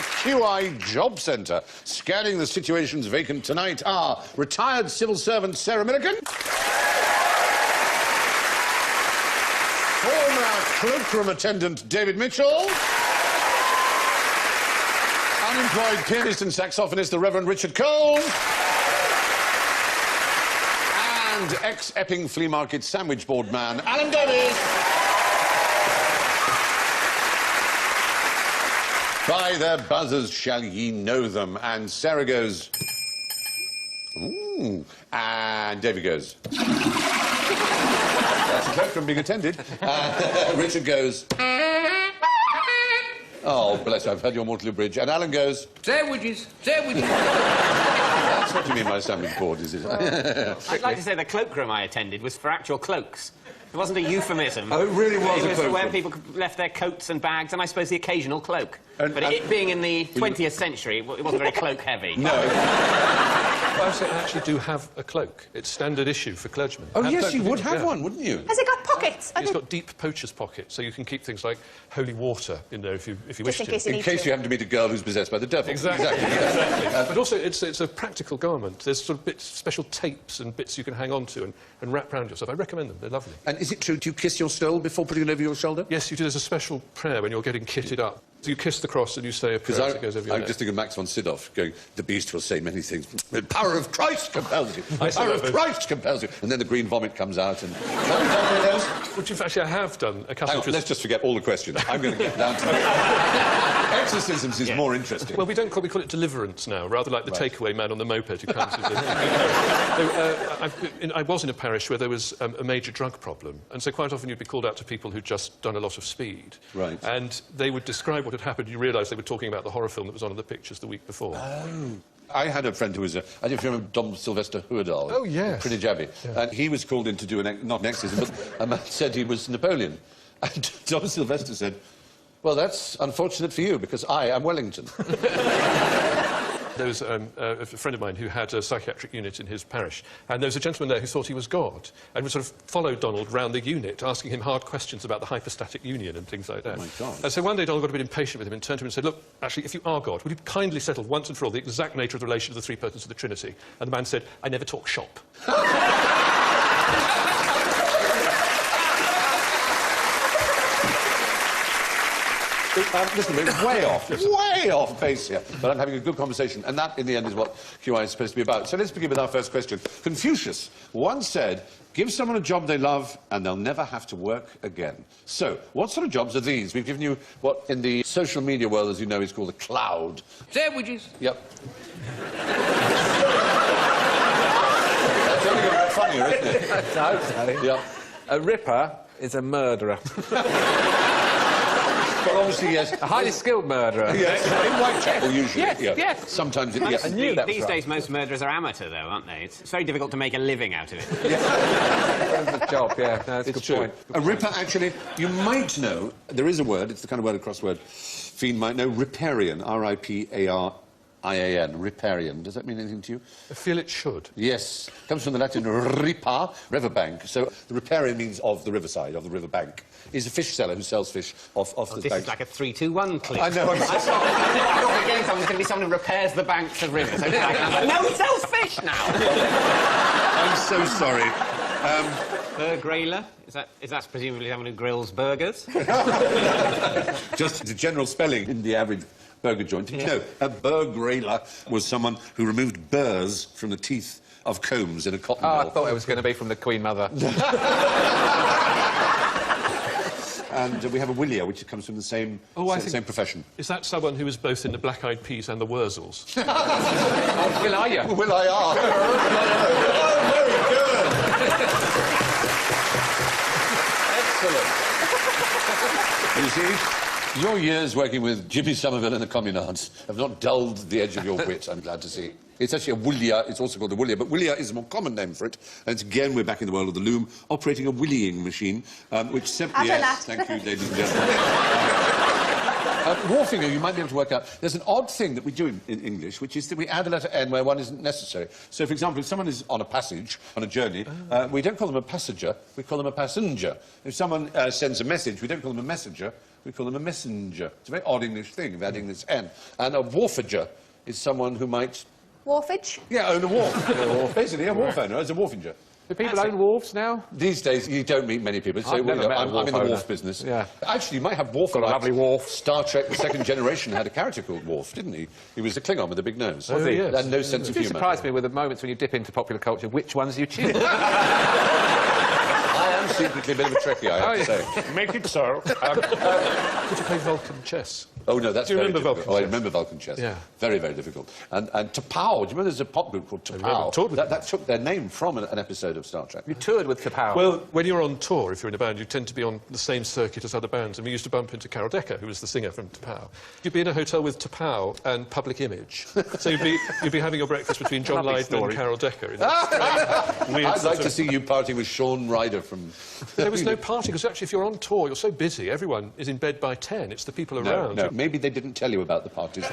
QI Job Centre. Scanning the situations vacant tonight are retired civil servant Sarah Millican, former cloakroom attendant David Mitchell, unemployed pianist and saxophonist the Reverend Richard Cole, and ex-Epping Flea Market sandwich board man Alan Davies. By their buzzers shall ye know them. And Sarah goes... Ooh. And David goes... That's a cloakroom being attended. Richard goes... Oh, bless you, I've heard your Waterloo Bridge. And Alan goes... Sandwiches, sandwiches. That's what you mean by sandwich board, is it? I'd like to say the cloakroom I attended was for actual cloaks. It wasn't a euphemism. Oh, it really was a cloakroom. It was where people left their coats and bags, and I suppose the occasional cloak. But it being in the 20th century, it wasn't very cloak-heavy. No. I actually do have a cloak. It's standard issue for clergymen. Oh, yes, you would have one, wouldn't you? Has it got pockets? It's got deep poacher's pockets, so you can keep things like holy water in there if you wish to. In case you happen to meet a girl who's possessed by the devil. Exactly. But also, it's a practical garment. There's sort of special tapes and bits you can hang on to and wrap around yourself. I recommend them. They're lovely. And is it true, do you kiss your stole before putting it over your shoulder? Yes, you do. There's a special prayer when you're getting kitted up. So you kiss the cross and you say a prayer as it goes over your neck. I'm just thinking of Max von Sydow going, the beast will say many things. The power of Christ compels you. The power of Christ compels you. And then the green vomit comes out and... Which, in fact, I have done a couple of... Let's just forget all the questions. I'm going to get down to it. Exorcisms is more interesting. Well, we call it deliverance now, rather like the takeaway man on the moped who comes with I was in a parish where there was a major drug problem, and so quite often you'd be called out to people who'd just done a lot of speed. Right. And they would describe what had happened. You realise they were talking about the horror film that was on in the pictures the week before. Oh. I had a friend who was I don't know if you remember Dom Sylvester Houdal. Oh, yes. Pretty Abbey. Yeah. And he was called in to do not an exorcism, but a man said he was Napoleon. And Dom Sylvester said, well, that's unfortunate for you, because I am Wellington. There was a friend of mine who had a psychiatric unit in his parish, and there was a gentleman there who thought he was God, and would sort of follow Donald round the unit, asking him hard questions about the hypostatic union and things like that. Oh, my God. And so one day Donald got a bit impatient with him and turned to him and said, look, actually, if you are God, would you kindly settle once and for all the exact nature of the relation of the three persons of the Trinity? And the man said, I never talk shop. Listen, we're way off base here. But I'm having a good conversation, and that, in the end, is what QI is supposed to be about. So let's begin with our first question. Confucius once said, give someone a job they love, and they'll never have to work again. So, what sort of jobs are these? We've given you what, in the social media world, as you know, is called a cloud. Sandwiches. Yep. That's only going to get funnier, isn't it? I hope so. Yep. A ripper is a murderer. But obviously, yes. A highly skilled murderer. Yes, in Whitechapel, usually. Yes, yeah. yes. Sometimes, yes. I knew that was These days, most murderers are amateur, though, aren't they? It's very difficult to make a living out of it. the job, yeah. No, that's a good true. point. A ripper, actually, you might know, there is a word, it's the kind of word, a crossword, Fiend might know, riparian, R-I-P-A-R-I-A-N, riparian. Does that mean anything to you? I feel it should. Yes. Comes from the Latin ripa, riverbank. So the riparian means of the riverside, of the riverbank. He's a fish seller who sells fish off the This bank. is like a 3-2-1 clip. I know. I thought again someone's going to be someone who repairs the banks of rivers. Okay, no, he sells fish now. I'm so sorry. Burgrailer? Is that presumably someone who grills burgers? Just the general spelling in the average burger joint. Did you know a burgrailer was someone who removed burrs from the teeth of combs in a cotton mill? I thought it was going to be from the Queen Mother. And we have a Willier, which comes from the same profession. Is that someone who was both in the Black Eyed Peas and the Wurzels? Oh, Will I are? Will I are. Oh, very good. Excellent. You see, your years working with Jimmy Somerville and the Communards have not dulled the edge of your wit, I'm glad to see. It's actually a Willier, it's also called a Willier, but Willier is a more common name for it. And it's, again, we're back in the world of the loom, operating a willying machine, which simply... Yes, thank you, ladies and gentlemen. Wharfinger, you might be able to work out, there's an odd thing that we do in English, which is that we add a letter N where one isn't necessary. So, for example, if someone is on a passage, on a journey, we don't call them a passenger, we call them a passenger. If someone sends a message, we don't call them a messenger, We call them a messenger. It's a very odd English thing of adding this N. And a wharfager is someone who might... Wharfage? Yeah, own a wharf. Basically, a wharf owner is a wharfinger. Do people own wharves now? These days, you don't meet many people. Say, I've never met a I'm in wharf the owner. wharf business. Yeah. Actually, you might have wharf. Got a lovely wharf. Star Trek: The Second Generation had a character called Worf, didn't he? He was a Klingon with a big nose. Was he? Yes. And no sense of You humour. surprise me with the moments when you dip into popular culture, which ones you choose. I am secretly a bit of a Trekkie, I have to say. Make it so. Did you play Vulcan chess? Oh, no, that's Do you very remember difficult. Vulcan Oh, I chess? remember Vulcan chess. Yeah. Very, very difficult. And T'Pau, do you remember there's a pop group called remember. T'Pau? Toured with That took their name from an episode of Star Trek. You toured with T'Pau. Well, when you're on tour, if you're in a band, you tend to be on the same circuit as other bands, and we used to bump into Carol Decker, who was the singer from T'Pau. You'd be in a hotel with T'Pau and Public Image. So you'd be having your breakfast between John Lovely Lydon and story. Carol Decker. In that strange, weird I'd sort like to of- see you partying with Sean Ryder from... There was no party, because actually if you're on tour, you're so busy, everyone is in bed by 10. It's the people around. No, maybe they didn't tell you about the parties.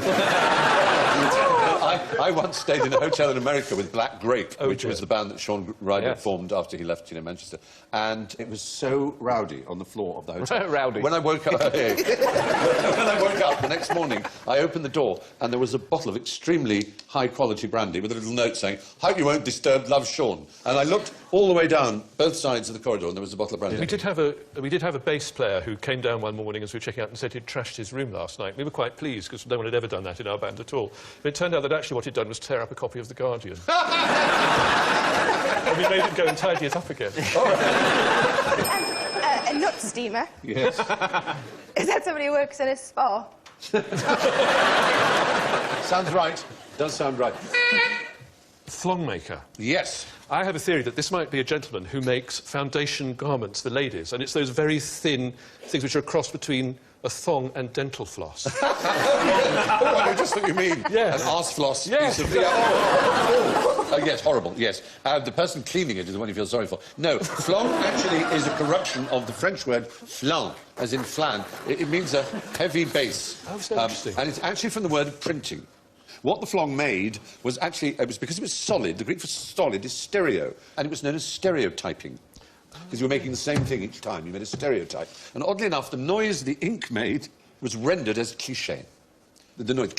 I once stayed in a hotel in America with Black Grape, which dear. was the band that Sean Ryder Yes. formed after he left Manchester. And it was so rowdy on the floor of the hotel. Rowdy. When I woke up, when I woke up the next morning, I opened the door and there was a bottle of extremely high-quality brandy with a little note saying, "Hope you won't disturb, love, Sean." And I looked all the way down both sides of the corridor and there was a bottle of brandy. We did have a bass player who came down one morning as we were checking out and said he'd trashed his room last night. We were quite pleased because no one had ever done that in our band at all. But it turned out that actually what he'd done was tear up a copy of The Guardian. And we made him go and tidy it up again. A nut steamer? Yes. Is that somebody who works in a spa? Sounds right. Does sound right. Thong maker. Yes. I have a theory that this might be a gentleman who makes foundation garments for ladies, and it's those very thin things which are a cross between a thong and dental floss. Oh, I know just what you mean. Yes. An arse floss. Yes. Piece of, yes, horrible, yes. The person cleaning it is the one you feel sorry for. No, flong actually is a corruption of the French word flan, as in flan. It means a heavy base. Oh, so interesting. And it's actually from the word of printing. What the flong made was actually, it was because it was solid, the Greek for solid is stereo, and it was known as stereotyping. Because you were making the same thing each time, you made a stereotype. And oddly enough, the noise the ink made was rendered as cliché. The noise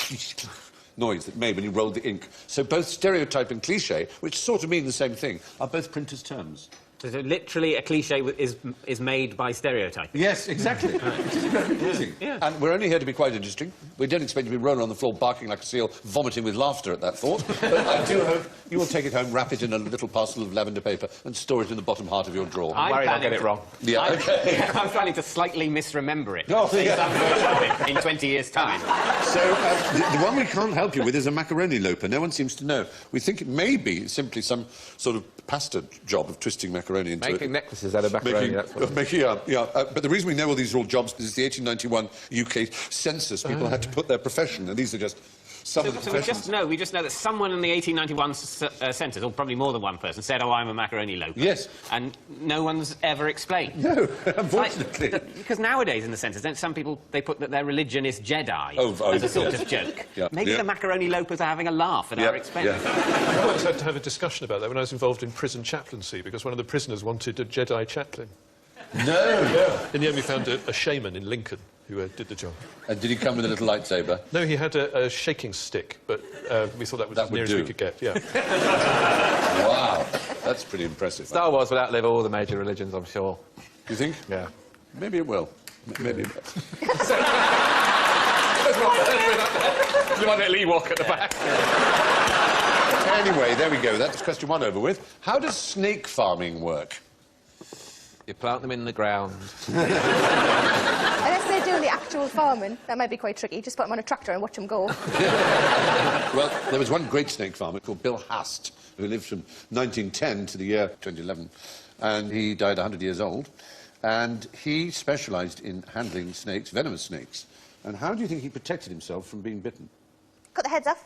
that made when you rolled the ink. So both stereotype and cliché, which sort of mean the same thing, are both printers' terms. So literally a cliche is made by stereotype. Yes, exactly. It is very confusing. Yeah. And we're only here to be quite interesting. We don't expect you to be rolling on the floor, barking like a seal, vomiting with laughter at that thought. But I do hope you will take it home, wrap it in a little parcel of lavender paper, and store it in the bottom heart of your drawer. I'm worried I'll planning get it to- wrong. Yeah, okay. I'm planning to slightly misremember it. Oh, Say yeah. some version of it in 20 years' time. So, the one we can't help you with is a macaroni loper. No one seems to know. We think it may be simply some sort of pasta job of twisting macaroni into Making it. necklaces out of macaroni, that's what... But the reason we know all these are all jobs is the 1891 UK census. People had to put their profession, and these are just some of the So we professions. just know that someone in the 1891 census, or probably more than one person, said, "Oh, I'm a macaroni loper." Yes. And no one's ever explained. No, Like, unfortunately. because nowadays in the census, don't some people, they put that their religion is Jedi Oh, as a sort yes. of joke. Yeah, Maybe yeah. the macaroni lopers are having a laugh at our expense. Yeah. I once had to have a discussion about that when I was involved in prison chaplaincy, because one of the prisoners wanted a Jedi chaplain. No. In the end, we found a shaman in Lincoln who did the job. And did he come with a little lightsaber? No, he had a shaking stick, but we thought that was That as would near as do. we could get, yeah. Wow, that's pretty impressive. Star Wars will outlive all the major religions, I'm sure. You think? Yeah. Maybe it will. Maybe. It will. You want a Ewok at the back? Anyway, there we go. That's question one over with. How does snake farming work? You plant them in the ground. Unless they're doing the actual farming, that might be quite tricky. Just put them on a tractor and watch them go. Well, there was one great snake farmer called Bill Hast, who lived from 1910 to the year 2011, and he died 100 years old. And he specialised in handling snakes, venomous snakes. And how do you think he protected himself from being bitten? Cut the heads off.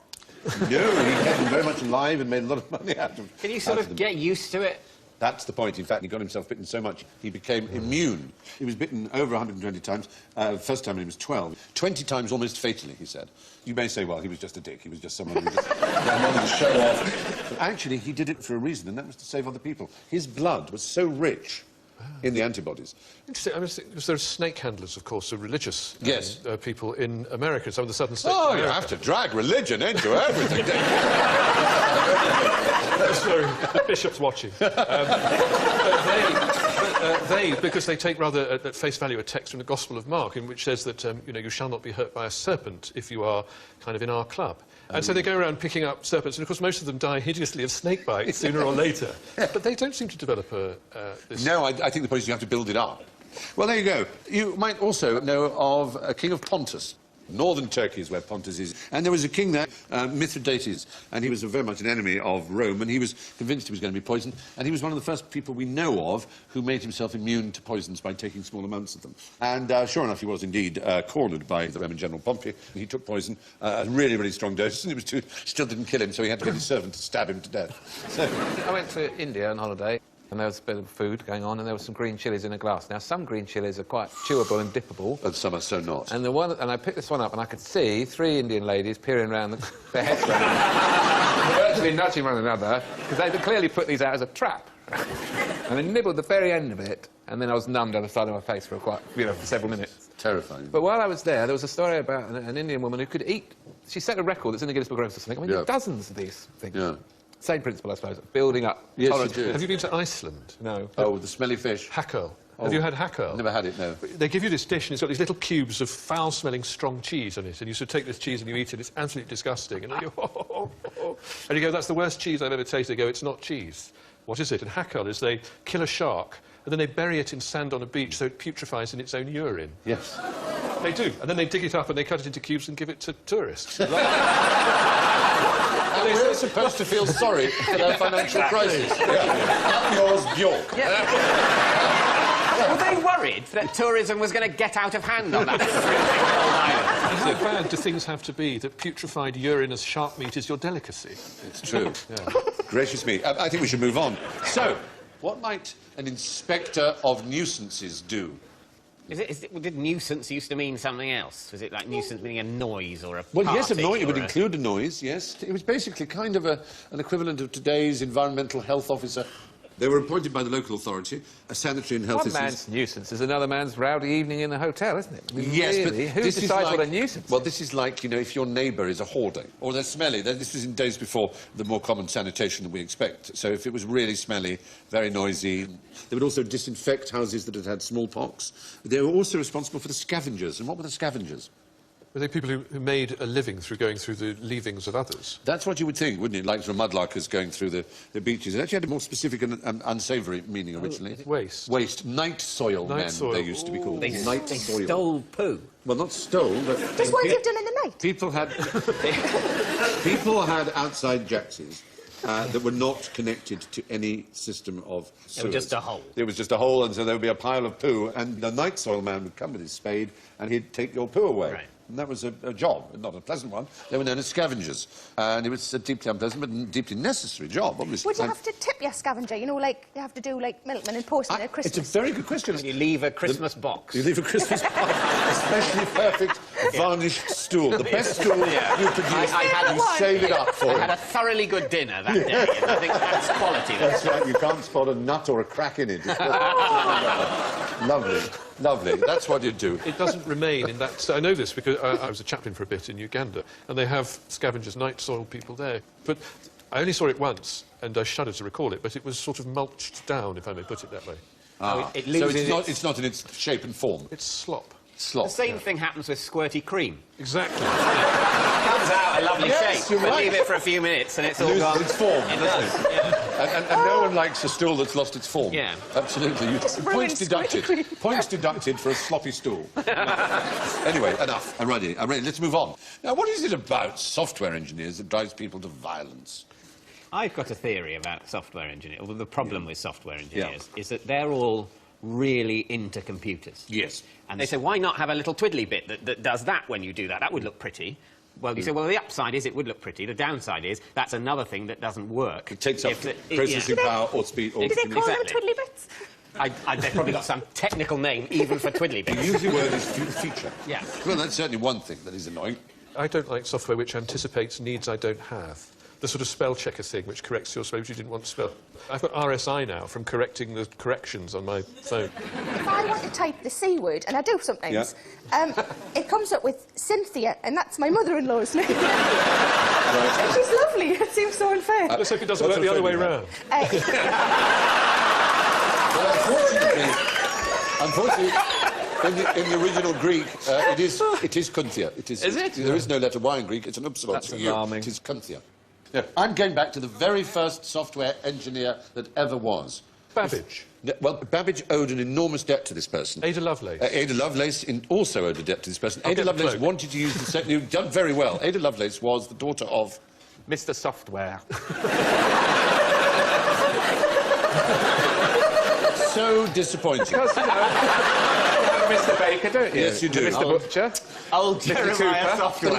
No, he kept them very much alive and made a lot of money out of Can you sort out of them. get used to it? That's the point. In fact, he got himself bitten so much, he became immune. He was bitten over 120 times. First time when he was 12. 20 times almost fatally, he said. You may say, well, he was just a dick. He was just someone who just wanted to show off. But actually, he did it for a reason, and that was to save other people. His blood was so rich in the antibodies. Interesting. I mean, there are snake handlers, of course, are religious Yes. people in America, some of the southern states. Oh, of you America. have to drag religion into everything. Sorry, the bishop's watching. They, because they take rather at face value a text from the Gospel of Mark, in which says that you shall not be hurt by a serpent if you are kind of in our club. And so they go around picking up serpents, and of course most of them die hideously of snake bites sooner or later. But they don't seem to develop this. No, I think the point is you have to build it up. Well, there you go. You might also know of a king of Pontus. Northern Turkey is where Pontus is. And there was a king there, Mithridates, and he was very much an enemy of Rome, and he was convinced he was going to be poisoned, and he was one of the first people we know of who made himself immune to poisons by taking small amounts of them. And sure enough, he was indeed cornered by the Roman general Pompey. He took poison, a really, really strong dose, and it was still didn't kill him, so he had to get his servant to stab him to death. So, I went to India on holiday, and there was a bit of food going on, and there was some green chilies in a glass. Now, some green chilies are quite chewable and dippable. and some are so not. And I picked this one up, and I could see 3 Indian ladies peering around their heads around, virtually nudging one another, because they'd clearly put these out as a trap. And they nibbled the very end of it, and then I was numbed on the side of my face for for several minutes. Terrifying. But while I was there was a story about an Indian woman who could eat. She set a record that's in the Guinness Book of Records or something. I mean, Yeah. dozens of these things. Yeah. Same principle, I suppose, building up. Yes, tolerance. you do. Have you been to Iceland? No. Oh, the smelly fish. Hackle. Have you had hackle? Never had it, no. They give you this dish, and it's got these little cubes of foul-smelling strong cheese on it, and you sort of take this cheese and you eat it. It's absolutely disgusting. And then you go, and you go, that's the worst cheese I've ever tasted. They go, it's not cheese. What is it? And hackle is they kill a shark, and then they bury it in sand on a beach so it putrefies in its own urine. Yes. They do. And then they dig it up and they cut it into cubes and give it to tourists. And we're supposed to feel sorry for their financial crisis. Up yours, Bjork. Were they worried that tourism was going to get out of hand on that And how bad do things have to be that putrefied urine as shark meat is your delicacy? It's true. Gracious me. I think we should move on. So, what might an inspector of nuisances do? Did nuisance used to mean something else? Was it like nuisance meaning a noise or a Well, yes, a party noise. It would or include a noise, yes. It was basically kind of an equivalent of today's environmental health officer. They were appointed by the local authority, a sanitary and health One issues. man's nuisance is another man's rowdy evening in the hotel, isn't it? I mean, Yes, really? but Who this decides is like, what a nuisance well, is? this is like, if your neighbour is a hoarder, or they're smelly. This was in days before the more common sanitation that we expect. So if it was really smelly, very noisy, they would also disinfect houses that had had smallpox. They were also responsible for the scavengers. And what were the scavengers? Were they people who made a living through going through the leavings of others? That's what you would think, wouldn't it? Like sort of mudlarkers going through the beaches. It actually had a more specific and unsavoury meaning originally. Waste. Waste. Night soil Night men, soil. they used to be called. They Night soil. stole poo. Well, not stole, but... Just ones you've done in the night. People had outside jackses that were not connected to any system of sewers. just a hole. It was just a hole, and so there would be a pile of poo, and the night soil man would come with his spade, and he'd take your poo away. Right. And that was a job, not a pleasant one. They were known as scavengers, and it was a deeply unpleasant but deeply necessary job, obviously. Would you have to tip your scavenger? Like you have to do like milkman and postman at Christmas. It's a very good question. You leave a Christmas box. You leave a Christmas box, especially perfect varnished stool. The best stool you produce, I had you save it up for I it. had a thoroughly good dinner that day, and I think that's quality. That's right, you can't spot a nut or a crack in it. Lovely, lovely. That's what you do. It doesn't remain in that... I know this because I was a chaplain for a bit in Uganda, and they have scavengers, night soil people there. But I only saw it once, and I shudder to recall it, but it was sort of mulched down, if I may put it that way. It So loses it's not in its shape and form. It's slop. Slop. The same thing happens with squirty cream. Exactly. Comes out a lovely Yes, shape, you're but right. leave it for a few minutes and it's all Loses gone. its form, It doesn't does, it? yeah. And no one likes a stool that's lost its form. Yeah. Absolutely. Just Points ruins deducted. squirty. Points deducted for a sloppy stool. Anyway, enough. I'm ready. Let's move on. Now, what is it about software engineers that drives people to violence? I've got a theory about software engineers. Well, the problem with software engineers is that they're all really into computers. Yes. And they say, why not have a little twiddly bit that does that when you do that? That would look pretty. Well, you say, well, the upside is it would look pretty. The downside is that's another thing that doesn't work. It takes up If the- processing yeah. power or speed or... Do they call them Exactly. twiddly bits? They've probably got some technical name even for twiddly The bits. usual word is feature. Yeah. Well, that's certainly one thing that is annoying. I don't like software which anticipates needs I don't have. the sort of spell checker thing which corrects your spell which you didn't want to spell. I've got RSI now from correcting the corrections on my phone. If I want to type the C word, and I do sometimes, it comes up with Cynthia, and that's my mother-in-law's name. And she's lovely. It seems so unfair. Let's hope it doesn't work the other way round. Unfortunately, in the original Greek, it is Kunthia. Is it? There is no letter Y in Greek. It's an upsilon. That's so you. alarming. It is Kunthia. Yeah. I'm going back to the very first software engineer that ever was. Babbage. Well, Babbage owed an enormous debt to this person. Ada Lovelace. Ada Lovelace also owed a debt to this person. Ada get the Lovelace cloak. wanted to use the same... You've done very well. Ada Lovelace was the daughter of... Mr. Software. So disappointing. Because, you know, Mr. Baker, don't you? Yes, you do. Mr. Butcher. Old Mr. Jeremiah Cooper. Software.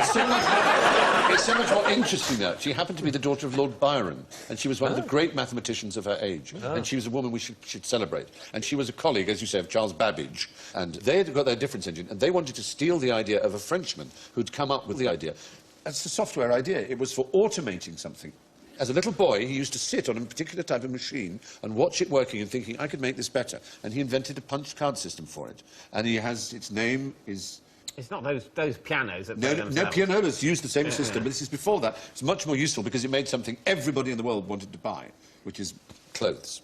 But it's so much more interesting that she happened to be the daughter of Lord Byron, and she was one of the great mathematicians of her age, and she was a woman we should celebrate. And she was a colleague, as you say, of Charles Babbage, and they had got their difference engine, and they wanted to steal the idea of a Frenchman who'd come up with the idea. That's the software idea. It was for automating something. As a little boy, he used to sit on a particular type of machine and watch it working and thinking, I could make this better. And he invented a punch card system for it. And he has, its name is... It's not those pianos that No, play no, themselves. pianolas used the same system, but this is before that. It's much more useful because it made something everybody in the world wanted to buy, which is clothes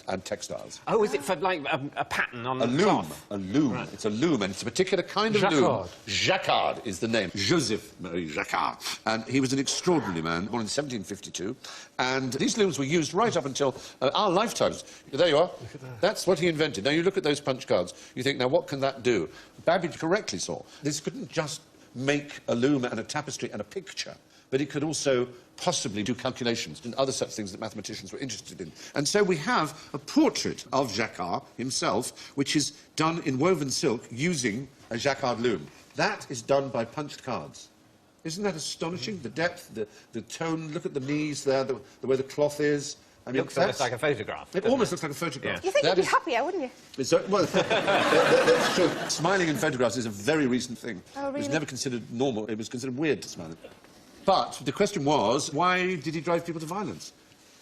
and textiles. Oh, is it for, like, a pattern on A the loom. cloth? A loom. Right. It's a loom, and it's a particular kind of loom. Jacquard. Jacquard is the name. Joseph Marie Jacquard. And he was an extraordinary man, born in 1752. And these looms were used right up until our lifetimes. There you are. Look at that. That's what he invented. Now, you look at those punch cards, you think, now, what can that do? Babbage correctly saw this couldn't just make a loom and a tapestry and a picture, but it could also possibly do calculations and other such things that mathematicians were interested in. And so we have a portrait of Jacquard himself, which is done in woven silk using a Jacquard loom. That is done by punched cards. Isn't that astonishing? The depth, the tone, look at the knees there, the way the cloth is. I mean, Looks almost like a photograph. It almost looks like a photograph. You think That you'd be is- happier, wouldn't you? so, well, that's true. Smiling in photographs is a very recent thing. Oh, It was really? never considered normal. It was considered weird to smile. But the question was, why did he drive people to violence?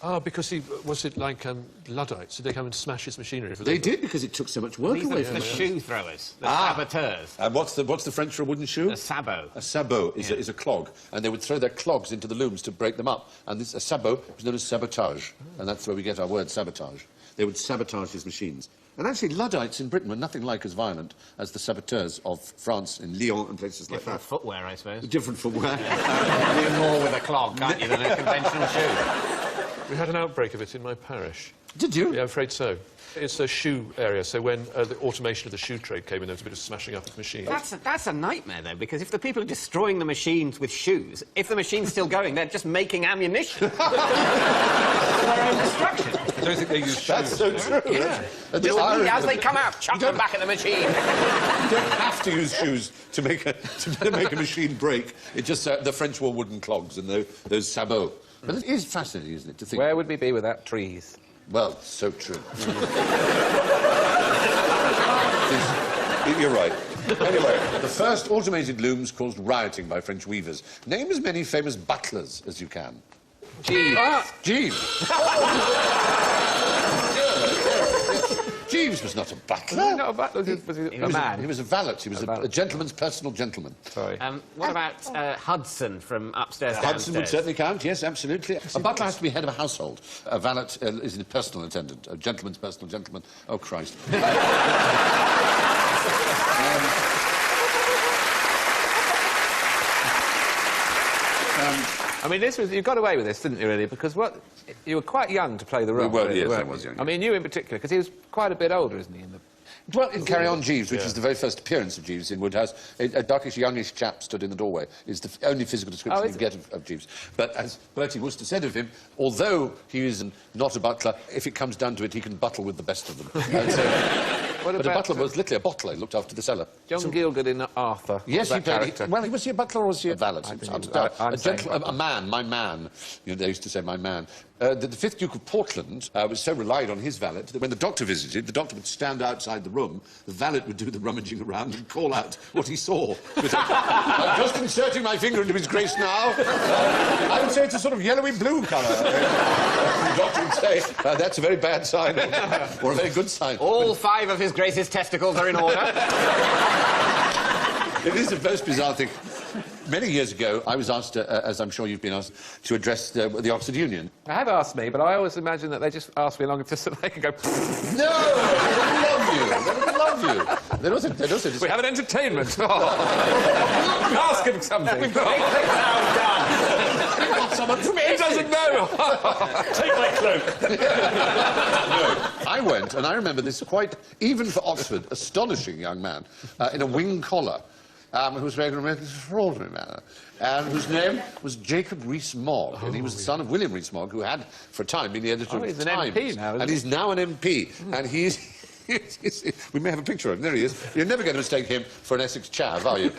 Ah, because he... Was it like Luddites? Did they come and smash his machinery? For They the- did, because it took so much work These away are from the them. shoe throwers, the Ah. saboteurs, And what's the French for a wooden shoe? the sabot. A sabot is, is a clog, and they would throw their clogs into the looms to break them up. And a sabot was known as sabotage, and that's where we get our word sabotage. They would sabotage his machines. And actually, Luddites in Britain were nothing like as violent as the saboteurs of France in Lyon and places like Different that. footwear, I suppose. Different footwear. You're more with a clog, can't you, than a conventional shoe? We had an outbreak of it in my parish. Did you? Yeah, I'm afraid so. It's a shoe area, so when the automation of the shoe trade came in, there was a bit of smashing up of machines. That's a nightmare, though, because if the people are destroying the machines with shoes, if the machine's still going, they're just making ammunition for their own destruction. I don't think they use shoes. That's so true. Yeah. And this Well, irony as of they it- come out, chuck them back in the machine. You don't have to use shoes to make a machine break. It just the French wore wooden clogs and those sabots. But it is fascinating, isn't it, to think? Where would we be without trees? Well, so true. You're right. Anyway, the first automated looms caused rioting by French weavers. Name as many famous butlers as you can. Jeeves. Jeeves. Jeeves was not a butler. Not a butler, was he a man? He was a valet. He was A valet. a gentleman's personal gentleman. Sorry. What about Hudson from Upstairs Hudson would Downstairs? certainly count, yes, absolutely. A butler has to be head of a household. A valet is a personal attendant. A gentleman's personal gentleman. Oh, Christ. I mean, you got away with this, didn't you, really? Because you were quite young to play the role. Well, really, yes, I weren't was you? young, I mean, you in particular, because he was quite a bit older, isn't he? Well, in Carry On Jeeves, which is the very first appearance of Jeeves in Woodhouse, a darkish, youngish chap stood in the doorway. Is the only physical description you is can get of Jeeves. But as Bertie Wooster said of him, although he is not a butler, if it comes down to it, he can buttle with the best of them. And so What But a about, butler was literally a bottler. He looked after the cellar. John Gielgud in Arthur. Yes, What he was that played. character? Well, was he a butler or was he a valet? I It's think hard he to was- tell. I'm saying A man, my man. You know, they used to say my man. The 5th Duke of Portland was so relied on his valet that when the doctor visited, the doctor would stand outside the room, the valet would do the rummaging around and call out what he saw. I'm just inserting my finger into his grace now. I would say it's a sort of yellowy-blue colour. The doctor would say, that's a very bad sign, or a very good sign. All 5 of His Grace's testicles are in order. It is a most bizarre thing. Many years ago, I was asked, as I'm sure you've been asked, to address the Oxford Union. They have asked me, but I always imagine that they just ask me along just so they can go... No! They love you! They love you! They'd also just... We have an entertainment. Ask him something. We've got it now done. someone from He doesn't know. Take my cloak. No, I went, and I remember this quite, even for Oxford, astonishing young man in a wing collar, who was wearing an extraordinary manner, and whose name was Jacob Rees-Mogg, and he was the son of William Rees-Mogg, who had, for a time, been the editor of he's an Times. MP now, isn't and he? he's now an MP, and he's... we may have a picture of him. There he is. You're never going to mistake him for an Essex chav, are you?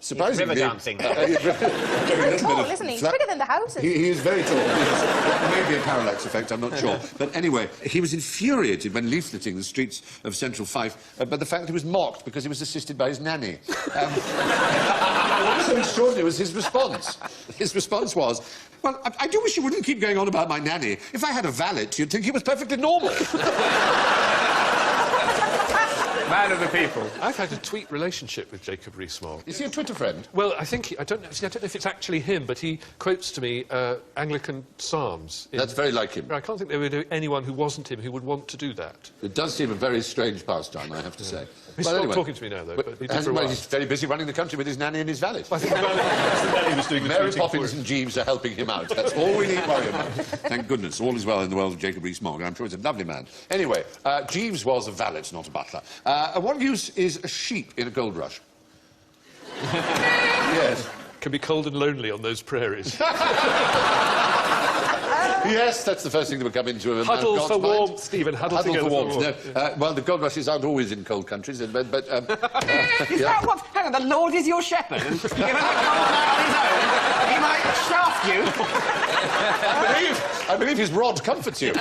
Surprisingly... River dancing. He's tall, isn't he? He's bigger than the houses. He is very tall. There may be a parallax effect, I'm not sure. But anyway, he was infuriated when leafleting the streets of central Fife by the fact he was mocked because he was assisted by his nanny. What was so extraordinary was his response. His response was, well, I do wish you wouldn't keep going on about my nanny. If I had a valet, you'd think he was perfectly normal. Man of the people. I've had a tweet relationship with Jacob Rees-Mogg. Is he a Twitter friend? Well, I think I don't know if it's actually him, but he quotes to me Anglican psalms. That's very like him. I can't think there would be anyone who wasn't him who would want to do that. It does seem a very strange pastime, I have to say. He's But not talking to me now, though, but he did for a well, while. he's very busy running the country with his nanny and his valet. I think Nanny was doing the Mary tweeting Poppins for him. and Jeeves are helping him out. That's all we need to worry about. Thank goodness. All is well in the world of Jacob Rees-Mogg. I'm sure he's a lovely man. Anyway, Jeeves was a valet, not a butler. What use is a sheep in a gold rush? Yes. Can be cold and lonely on those prairies. Yes, that's the first thing that would come into a man's Huddle God's for mind. warmth, Stephen. Huddle For together for warmth. warmth. No, well, the gold rushes aren't always in cold countries, but Is that what? Hang on, the Lord is your shepherd, and given a cold night on his own, he might shaft you. I believe his rod comforts you.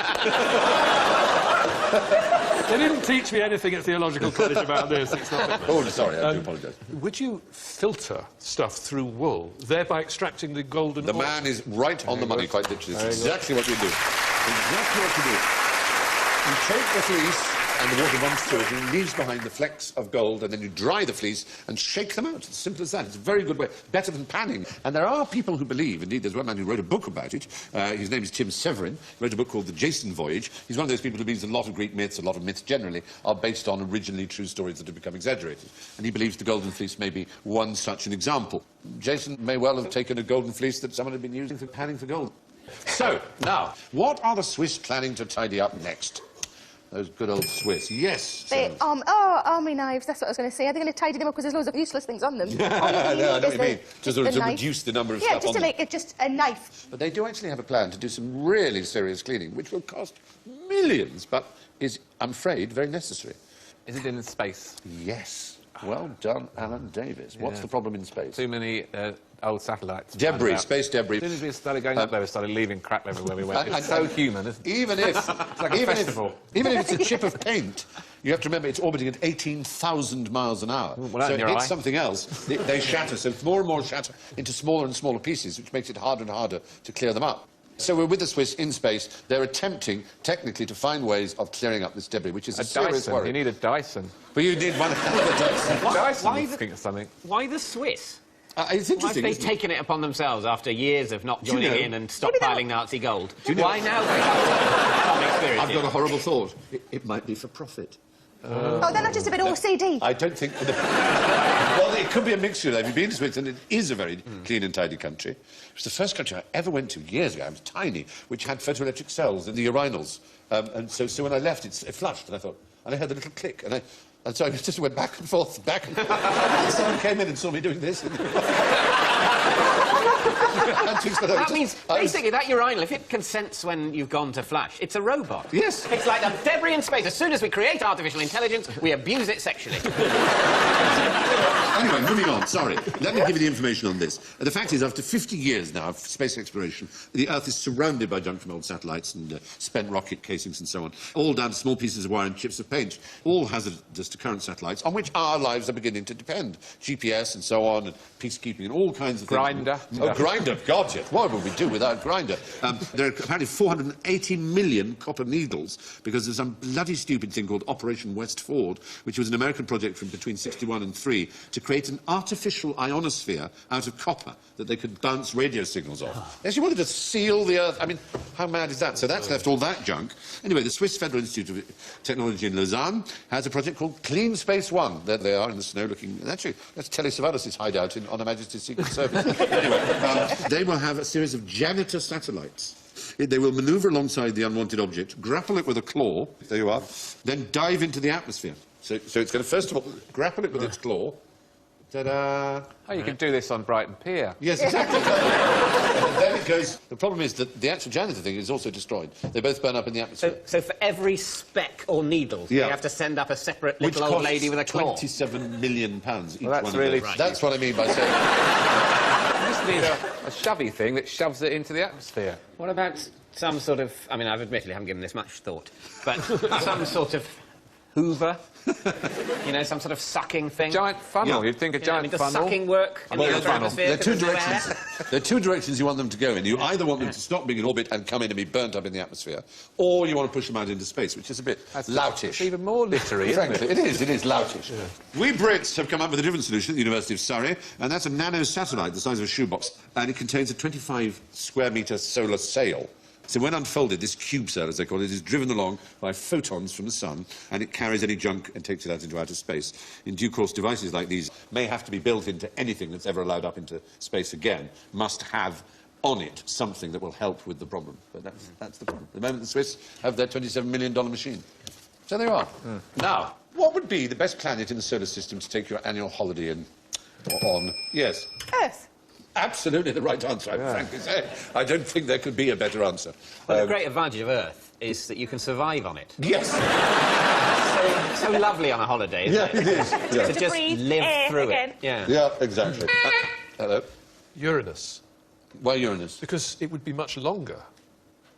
They didn't teach me anything at theological college about this. It's not. Oh, sorry, I do apologise. Would you filter stuff through wool, thereby extracting the golden The oil? man is right on the money, quite literally. It's exactly what you do. Exactly what you do. You take the fleece and the water runs through it, and it leaves behind the flecks of gold, and then you dry the fleece and shake them out. It's as simple as that. It's a very good way. Better than panning. And there are people who believe, indeed, there's one man who wrote a book about it. His name is Tim Severin. He wrote a book called The Jason Voyage. He's one of those people who believes a lot of Greek myths, a lot of myths generally, are based on originally true stories that have become exaggerated. And he believes the Golden Fleece may be one such an example. Jason may well have taken a golden fleece that someone had been using for panning for gold. So, now, what are the Swiss planning to tidy up next? Those good old Swiss. Yes. They, army knives, that's what I was going to say. Are they going to tidy them up because there's loads of useless things on them? No, I know what you mean. Just To the knife. reduce the number of Yeah, stuff just on to them. make it just a knife. But they do actually have a plan to do some really serious cleaning, which will cost millions, but is, I'm afraid, very necessary. Is it in space? Yes. Well done, Alan Davis. What's the problem in space? Too many old satellites. Debris, round about. space debris. As soon as we started going up there, we started leaving crap everywhere we went. And- It's so human, isn't it? Even if, like a festival. even if it's a chip of paint, you have to remember it's orbiting at 18,000 miles an hour. well, that so in it your hits eye. something else, they shatter. So more and more shatter into smaller and smaller pieces, which makes it harder and harder to clear them up. So we're with the Swiss in space. They're attempting, technically, to find ways of clearing up this debris, which is a serious Dyson. worry. You need a Dyson. But you need one of the Dyson. Dyson. why Let's the- think of something. Why the Swiss? It's Why have interesting. they isn't it? taken it upon themselves after years of not you joining know- in and Maybe they're stockpiling Nazi gold? you know- Why now? Some experience I've got a horrible thought. It might be for profit. Oh, they're not just a bit OCD. I don't think... well, it could be a mixture. They've been to Switzerland. It is a very clean and tidy country. It was the first country I ever went to years ago. I was tiny, which had photoelectric cells in the urinals. And so when I left, it flushed, and I thought... And I heard the little click, and so I just went back and forth, and someone came in and saw me doing this. And That means, basically, that urinal, if it consents when you've gone to flush, it's a robot. Yes. It's like a debris in space. As soon as we create artificial intelligence, we abuse it sexually. Anyway, moving on, sorry. Let me give you the information on this. The fact is, after 50 years now of space exploration, the Earth is surrounded by junk from old satellites and spent rocket casings and so on, all down to small pieces of wire and chips of paint, all hazardous to current satellites, on which our lives are beginning to depend. GPS and so on, and peacekeeping and all kinds of things. Grinder. Oh, Grinder, God, yes. What would we do without Grinder? There are apparently 480 million copper needles because of some bloody stupid thing called Operation West Ford, which was an American project from between 61 and 3 to create an artificial ionosphere out of copper that they could bounce radio signals off. They actually wanted to seal the Earth. I mean, how mad is that? So that's left all that junk. Anyway, the Swiss Federal Institute of Technology in Lausanne has a project called Clean Space One. There they are in the snow looking... Actually, that's Telly Savalas' hideout on Her Majesty's Secret Service. Anyway, they will have a series of janitor satellites. They will manoeuvre alongside the unwanted object, grapple it with a claw, there you are, then dive into the atmosphere. So it's going to, first of all, grapple it with its claw. Ta-da! Oh, you can do this on Brighton Pier. Yes, exactly. And then it goes... The problem is that the actual janitor thing is also destroyed. They both burn up in the atmosphere. So for every speck or needle, Yeah. you have to send up a separate Which little old costs lady with a claw. £27 million each Well, that's one of really... those. Right. That's what I mean by saying... You just need a shovey thing that shoves it into the atmosphere. What about some sort of... I mean, I've admittedly haven't given this much thought, but some sort of Hoover? You know, some sort of sucking thing? Giant funnel. Yeah. You'd think a Yeah, I giant mean, does funnel. sucking work in the Well, outer atmosphere? there are two 'cause there's no directions. air? There are two directions you want them to go in. You either want them to stop being in orbit and come in and be burnt up in the atmosphere, or you want to push them out into space, which is a bit loutish. It's even more literary, isn't Frankly, it? it is loutish. We Brits have come up with a different solution at the University of Surrey, and that's a nano-satellite the size of a shoebox, and it contains a 25-square-metre solar sail. So when unfolded, this cube sail, as they call it, is driven along by photons from the sun, and it carries any junk and takes it out into outer space. In due course, devices like these may have to be built into anything that's ever allowed up into space again, must have on it something that will help with the problem. But that's the problem. At the moment, the Swiss have their $27 million machine. So there you are. Now, what would be the best planet in the solar system to take your annual holiday on? Yes. Earth. Absolutely the right answer, I'm frankly saying. I don't think there could be a better answer. Well, the great advantage of Earth is that you can survive on it. Yes. So lovely on a holiday, isn't it? It is. To just breathe live air through again. it. Yeah. Yeah, exactly. Hello. Uranus. Why Uranus? Because it would be much longer.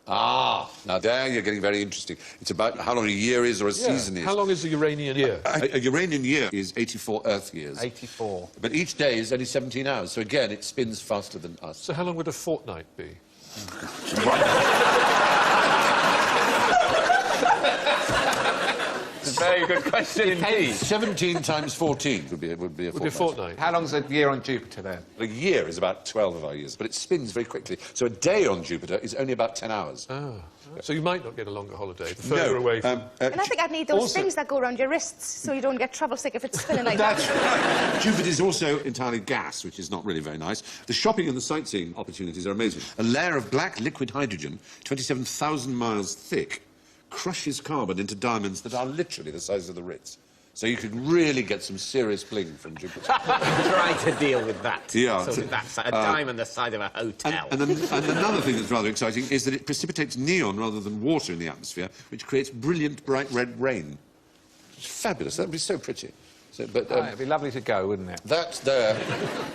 Ah, now there you're getting very interesting. It's about how long a year is or a season is. How long is a Uranian year? A Uranian year is 84 Earth years. 84. But each day is only 17 hours, so again, it spins faster than us. So how long would a fortnight be? It's a very good question indeed. 17 times 14 would be a Would be a fortnight. fortnight. How long's a year on Jupiter, then? A year is about 12 of our years, but it spins very quickly. So a day on Jupiter is only about 10 hours. Ah. So you might not get a longer holiday, the further away from... And I think I'd need those also- things that go around your wrists so you don't get travel sick if it's spinning like that. That's Jupiter is also entirely gas, which is not really very nice. The shopping and the sightseeing opportunities are amazing. A layer of black liquid hydrogen, 27,000 miles thick, crushes carbon into diamonds that are literally the size of the Ritz. So you could really get some serious bling from Jupiter. Try to deal with that. Yeah. Sort of that a diamond the size of a hotel. And another thing that's rather exciting is that it precipitates neon rather than water in the atmosphere, which creates brilliant bright red rain. It's fabulous. That would be so pretty. So, but It'd be lovely to go, wouldn't it? that's there.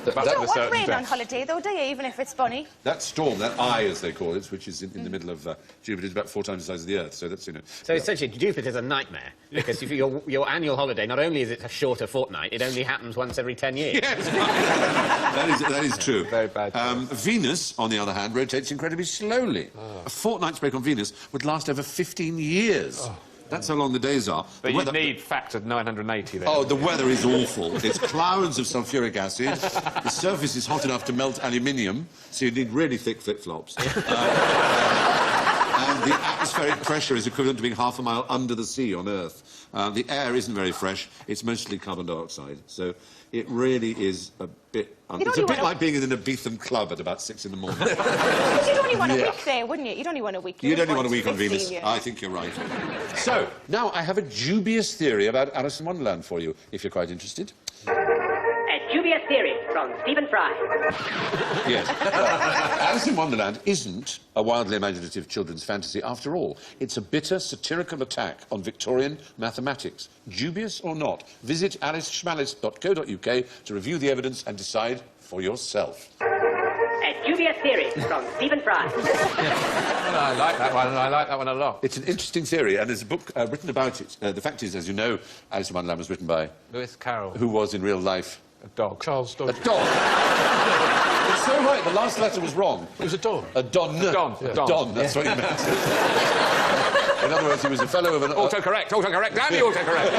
You don't want certain rain on depth. holiday, though, do you, even if it's bunny? That storm, that eye, as they call it, which is in the middle of Jupiter, is about 4 times the size of the Earth. So that's, you know... So essentially, Jupiter's a nightmare, because if your annual holiday, not only is it a shorter fortnight, it only happens once every 10 years. Yes, that is true. Very bad. Venus, on the other hand, rotates incredibly slowly. A fortnight's break on Venus would last over 15 years. That's how long the days are. But The you'd weather- need factored 980 then. Oh, the weather is awful. It's clouds of sulfuric acid. The surface is hot enough to melt aluminium, so you need really thick flip-flops. And the atmospheric pressure is equivalent to being half a mile under the sea on Earth. The air isn't very fresh. It's mostly carbon dioxide. So it really is a bit... it's a bit like being in an Ibiza club at about 6 in the morning. You'd only want a week there, wouldn't you? You'd only want a week. You'd only want a week on 15, Venus. yeah. I think you're right. So, now I have a dubious theory about Alice in Wonderland for you, if you're quite interested. A dubious theory from Stephen Fry. Yes. Alice in Wonderland isn't a wildly imaginative children's fantasy after all. It's a bitter, satirical attack on Victorian mathematics. Dubious or not, visit aliceschmalice.co.uk to review the evidence and decide for yourself. A dubious theory from Stephen Fry. Well, I like that one, and I like that one a lot. It's an interesting theory, and there's a book written about it. The fact is, as you know, Alice in Wonderland was written by... Lewis Carroll. Who was, in real life... A dog. Charles A Dodge. dog. It's so right, the last letter was wrong. It was a don. A don. A don. A Don. don, that's what he meant. In other words, he was a fellow of an... Autocorrect, damn the autocorrect!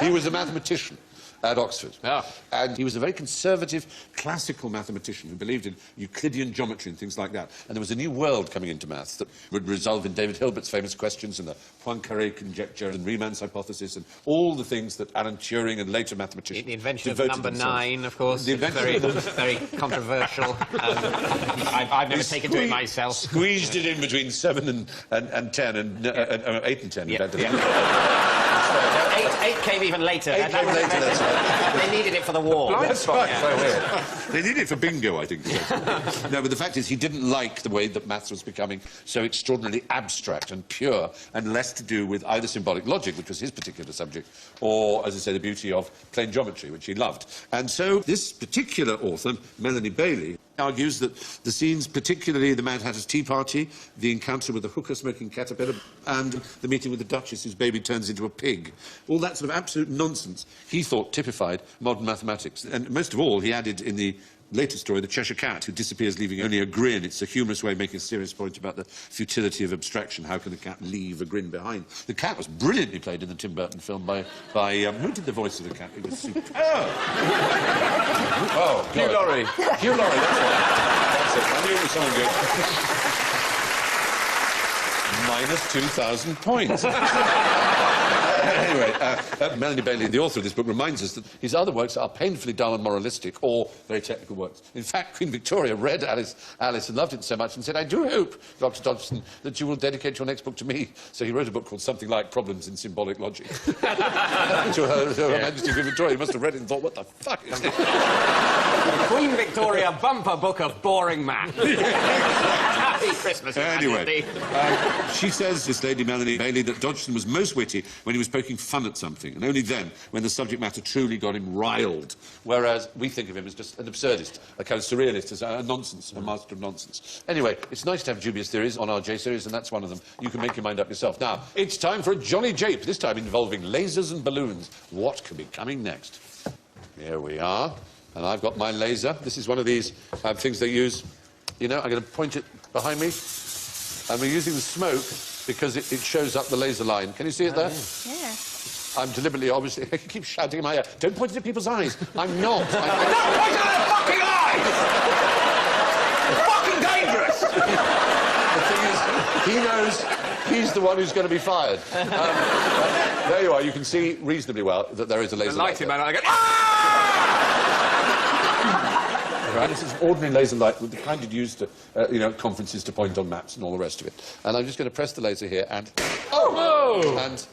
He was a mathematician at Oxford. Yeah. And he was a very conservative, classical mathematician who believed in Euclidean geometry and things like that. And there was a new world coming into maths that would resolve in David Hilbert's famous questions and the Poincaré conjecture and Riemann's hypothesis and all the things that Alan Turing and later mathematicians The invention of devoted number themselves. 9, of course. The invention very controversial. I've never taken to it myself. Squeezed it in between 7 and 10 and 8 and 10. Yeah, in fact. yeah. Eight came even later. 8 came later, that's right. They needed it for the war. Blind spot, so weird. They need it for bingo, I think. No, but the fact is he didn't like the way that maths was becoming so extraordinarily abstract and pure and less to do with either symbolic logic, which was his particular subject, or, as I say, the beauty of plain geometry, which he loved. And so this particular author, Melanie Bailey, argues that the scenes, particularly the Mad Hatter's Tea Party, the encounter with the hooker-smoking caterpillar, and the meeting with the Duchess whose baby turns into a pig, all that sort of absolute nonsense, he thought typified modern mathematics. And most of all, he added in the later story, the Cheshire Cat, who disappears leaving only a grin. It's a humorous way of making a serious point about the futility of abstraction. How can a cat leave a grin behind? The cat was brilliantly played in the Tim Burton film by who did the voice of the cat? It was superb. Oh, Hugh Laurie. Hugh Laurie, that's right. That's it. I knew it was someone good. Minus 2,000 points. Anyway, Melanie Bailey, the author of this book, reminds us that his other works are painfully dull and moralistic or very technical works. In fact, Queen Victoria read Alice and loved it so much and said, I do hope, Dr. Dodgson, that you will dedicate your next book to me. So he wrote a book called something like Problems in Symbolic Logic. to her Majesty Queen Victoria. He must have read it and thought, what the fuck is this? Queen Victoria bumper book of boring math. Happy Christmas, Your Anyway, Majesty. she says, this lady Melanie Bailey, that Dodgson was most witty when he was poking fun at something, and only then when the subject matter truly got him riled. Whereas we think of him as just an absurdist, a kind of surrealist, as a nonsense, a master of nonsense. Anyway, it's nice to have dubious theories on our J series, and that's one of them. You can make your mind up yourself. Now, it's time for a jolly jape, this time involving lasers and balloons. What could be coming next? Here we are, and I've got my laser. This is one of these things they use. You know, I'm going to point it behind me, and we're using the smoke because it shows up the laser line. Can you see it there? Yeah. I'm deliberately, obviously, I keep shouting in my ear, don't point it at people's eyes. I'm not. Don't point at their fucking eyes! Fucking dangerous! The thing is, he knows he's the one who's going to be fired. There you are. You can see reasonably well that there is a laser The light lighting there. man, I go, Right, this is ordinary laser light, with the kind you'd use to, you know, conferences to point on maps and all the rest of it. And I'm just going to press the laser here and... Oh! Whoa. And...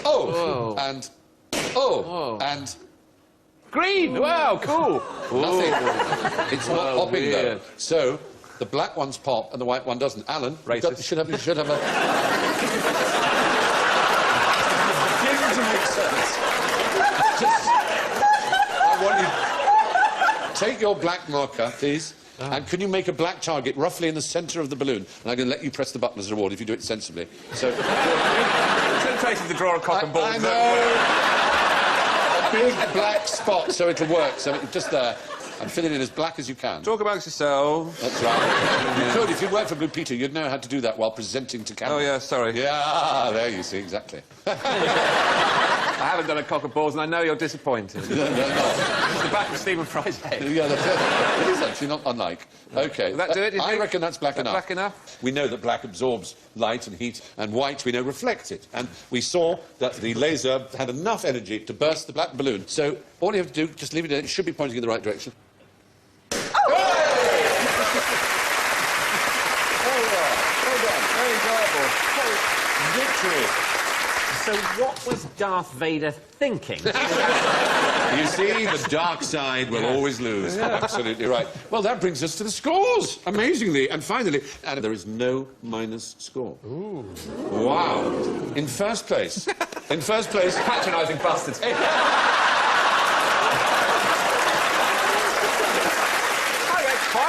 Oh! Whoa. And... Oh! Whoa. And... green! Wow, cool! Nothing. It's not Oh, popping, though. weird. So, the black ones pop and the white one doesn't. Alan, you Racist. should have a... Begin to make sense. Just... I want you... Take your black marker, please, and can you make a black target roughly in the centre of the balloon? And I'm going to let you press the button as a reward if you do it sensibly. So... It's tempting to draw a cock and ball. I know! A big black spot, so it'll work. So just there. And fill it in as black as you can. Talk amongst yourselves. That's right. You could, if you'd worked for Good Peter, you'd know how to do that while presenting to camera. Oh, yeah, sorry. Yeah, there you see, exactly. I haven't done a cock and balls, and I know you're disappointed. No. It's the back of Stephen Fry's head. Yeah, that's it. It is actually not unlike. OK. Will that do it, do you I think? reckon that's black Is that enough. black enough? We know that black absorbs light and heat, and white, we know, reflects it. And we saw that the laser had enough energy to burst the black balloon. So all you have to do, just leave it in. It should be pointing in the right direction. Well done. Very enjoyable. Victory. So what was Darth Vader thinking? You see, the dark side will always lose. Absolutely right. Well, that brings us to the scores, amazingly. And finally, and there is no minus score. Ooh. Wow. In first place... Patronising bastards. I've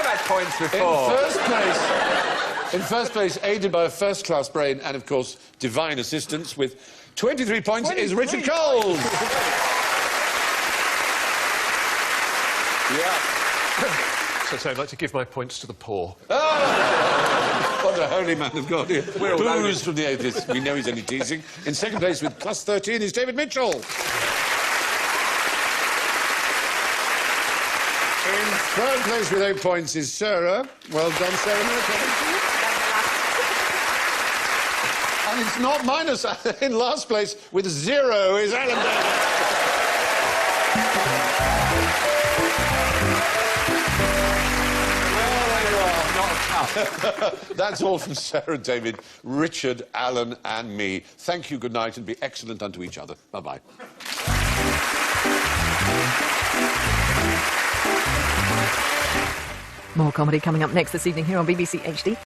had points before. In first place, aided by a first-class brain and, of course, divine assistance, with 23 points is Richard Coles. Yeah. So I'd like to give my points to the poor. What a holy man of God. We're all Booze from the atheists. We know he's only teasing. In second place with plus 13 is David Mitchell. In third place with 8 points is Sarah. Well done, Sarah. And it's not minus. In last place with 0 is Alan Davis. That's all from Sarah, David, Richard, Alan and me. Thank you, good night, and be excellent unto each other. Bye-bye. More comedy coming up next this evening here on BBC HD.